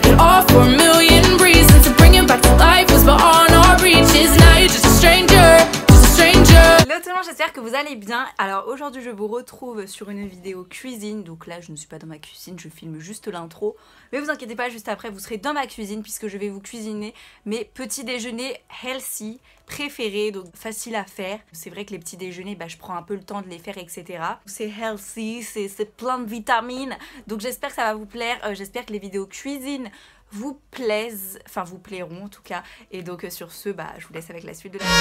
break it off for a million reasons. To bring it back to life was beyond our reaches. Now you're just a stranger, just a stranger. Hello tout le monde, j'espère que vous allez bien. Alors aujourd'hui je vous retrouve sur une vidéo cuisine. Donc là je ne suis pas dans ma cuisine, je filme juste l'intro. Mais vous inquiétez pas, juste après vous serez dans ma cuisine puisque je vais vous cuisiner mes petits déjeuners healthy préférés, donc facile à faire. C'est vrai que les petits déjeuners, je prends un peu le temps de les faire, etc. C'est healthy, c'est plein de vitamines. Donc j'espère que ça va vous plaire, j'espère que les vidéos cuisine vous plaisent, enfin vous plairont en tout cas. Et donc sur ce, je vous laisse avec la suite de la vidéo.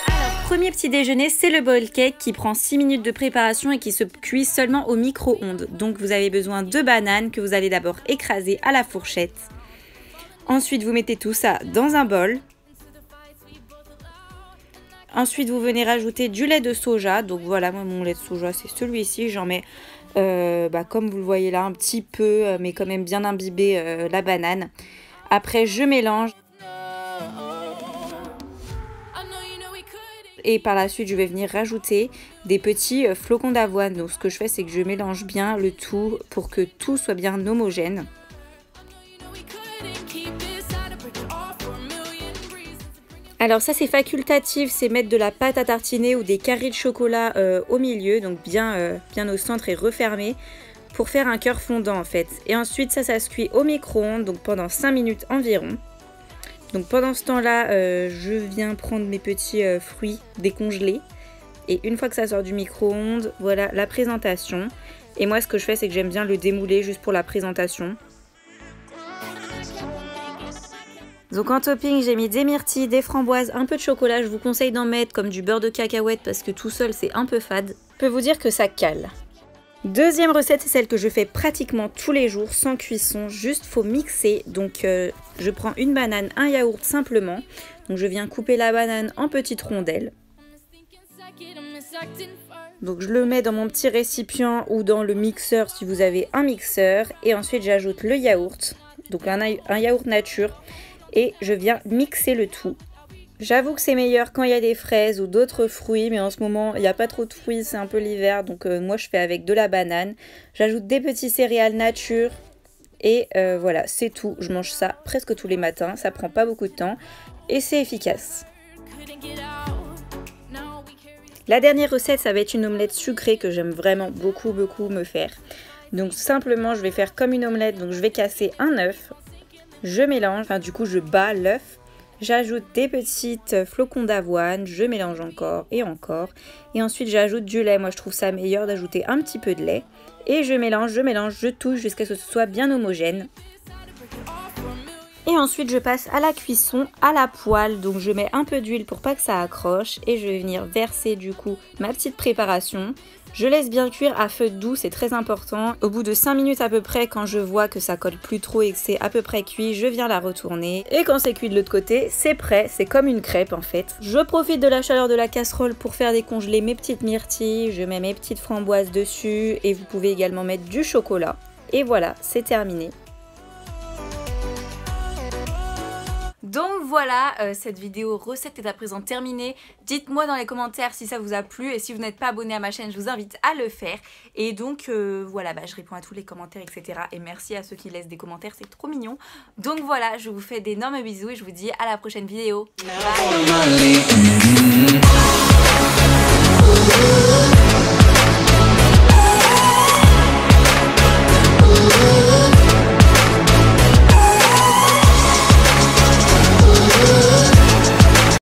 Alors, premier petit déjeuner, c'est le boil cake qui prend 6 minutes de préparation et qui se cuit seulement au micro-ondes. Donc vous avez besoin de bananes que vous allez d'abord écraser à la fourchette. Ensuite, vous mettez tout ça dans un bol. Ensuite, vous venez rajouter du lait de soja. Donc voilà, moi mon lait de soja c'est celui-ci. J'en mets, comme vous le voyez là, un petit peu, mais quand même bien imbibé la banane. Après, je mélange. Et par la suite, je vais venir rajouter des petits flocons d'avoine. Donc ce que je fais, c'est que je mélange bien le tout pour que tout soit bien homogène. Alors ça c'est facultatif, c'est mettre de la pâte à tartiner ou des carrés de chocolat au milieu, donc bien au centre et refermé pour faire un cœur fondant en fait. Et ensuite ça se cuit au micro-ondes, donc pendant 5 minutes environ. Donc pendant ce temps-là, je viens prendre mes petits fruits décongelés. Et une fois que ça sort du micro-ondes, voilà la présentation. Et moi ce que je fais c'est que j'aime bien le démouler juste pour la présentation. Donc en topping, j'ai mis des myrtilles, des framboises, un peu de chocolat. Je vous conseille d'en mettre comme du beurre de cacahuète parce que tout seul c'est un peu fade. Je peux vous dire que ça cale. Deuxième recette, c'est celle que je fais pratiquement tous les jours sans cuisson. Juste faut mixer. Donc je prends une banane, un yaourt simplement. Donc je viens couper la banane en petites rondelles. Donc je le mets dans mon petit récipient ou dans le mixeur si vous avez un mixeur. Et ensuite j'ajoute le yaourt. Donc un yaourt nature. Et je viens mixer le tout. J'avoue que c'est meilleur quand il y a des fraises ou d'autres fruits, mais en ce moment il n'y a pas trop de fruits, c'est un peu l'hiver, donc moi je fais avec de la banane. J'ajoute des petits céréales nature et voilà, c'est tout. Je mange ça presque tous les matins, ça prend pas beaucoup de temps et c'est efficace. La dernière recette, ça va être une omelette sucrée que j'aime vraiment beaucoup me faire. Donc simplement je vais faire comme une omelette, donc je vais casser un œuf. Je mélange, du coup je bats l'œuf, j'ajoute des petites flocons d'avoine, je mélange encore et encore. Et ensuite j'ajoute du lait, moi je trouve ça meilleur d'ajouter un petit peu de lait. Et je mélange, je touche jusqu'à ce que ce soit bien homogène. Et ensuite je passe à la cuisson à la poêle, donc je mets un peu d'huile pour pas que ça accroche. Et je vais venir verser du coup ma petite préparation. Je laisse bien cuire à feu doux, c'est très important. Au bout de 5 minutes à peu près, quand je vois que ça colle plus trop et que c'est à peu près cuit, je viens la retourner. Et quand c'est cuit de l'autre côté, c'est prêt, c'est comme une crêpe en fait. Je profite de la chaleur de la casserole pour faire décongeler mes petites myrtilles. Je mets mes petites framboises dessus et vous pouvez également mettre du chocolat. Et voilà, c'est terminé. Donc voilà, cette vidéo recette est à présent terminée. Dites-moi dans les commentaires si ça vous a plu et si vous n'êtes pas abonné à ma chaîne, je vous invite à le faire. Et donc voilà, je réponds à tous les commentaires, etc. Et merci à ceux qui laissent des commentaires, c'est trop mignon. Donc voilà, je vous fais d'énormes bisous et je vous dis à la prochaine vidéo. Bye.